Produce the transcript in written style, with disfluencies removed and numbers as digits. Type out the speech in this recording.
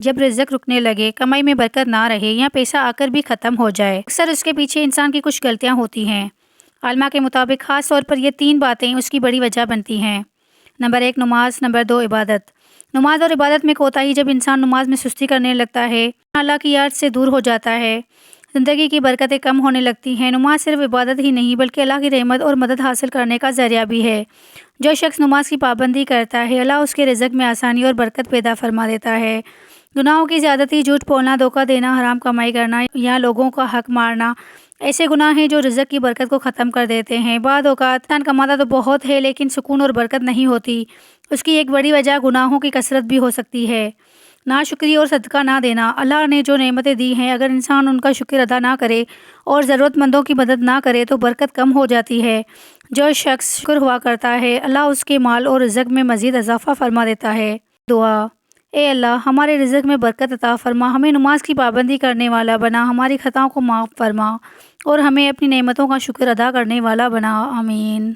جب رزق رکنے لگے، کمائی میں برکت نہ رہے یا پیسہ آ کر بھی ختم ہو جائے، اکثر اس کے پیچھے انسان کی کچھ غلطیاں ہوتی ہیں۔ علماء کے مطابق خاص طور پر یہ 3 باتیں اس کی بڑی وجہ بنتی ہیں۔ نمبر 1 نماز، نمبر 2 عبادت۔ نماز اور عبادت میں کوتاہی، جب انسان نماز میں سستی کرنے لگتا ہے، اللہ کی یاد سے دور ہو جاتا ہے، زندگی کی برکتیں کم ہونے لگتی ہیں۔ نماز صرف عبادت ہی نہیں بلکہ اللہ کی رحمت اور مدد حاصل کرنے کا ذریعہ بھی ہے۔ جو شخص نماز کی پابندی کرتا ہے، اللہ اس کے رزق میں آسانی اور برکت پیدا فرما دیتا ہے۔ گناہوں کی زیادتی، جھوٹ بولنا، دھوکہ دینا، حرام کمائی کرنا یا لوگوں کا حق مارنا ایسے گناہ ہیں جو رزق کی برکت کو ختم کر دیتے ہیں۔ بعض اوقات انسان کماتا تو بہت ہے لیکن سکون اور برکت نہیں ہوتی۔ اس کی ایک بڑی وجہ گناہوں کی کثرت بھی ہو سکتی ہے۔ ناشکری اور صدقہ نہ دینا۔ اللہ نے جو نعمتیں دی ہیں، اگر انسان ان کا شکر ادا نہ کرے اور ضرورت مندوں کی مدد نہ کرے تو برکت کم ہو جاتی ہے۔ جو شخص شکر ہوا کرتا ہے، اللہ اس کے مال اور رزق میں مزید اضافہ فرما دیتا ہے۔ دعا: اے اللہ، ہمارے رزق میں برکت عطا فرما، ہمیں نماز کی پابندی کرنے والا بنا، ہماری خطاؤں کو معاف فرما اور ہمیں اپنی نعمتوں کا شکر ادا کرنے والا بنا۔ آمین۔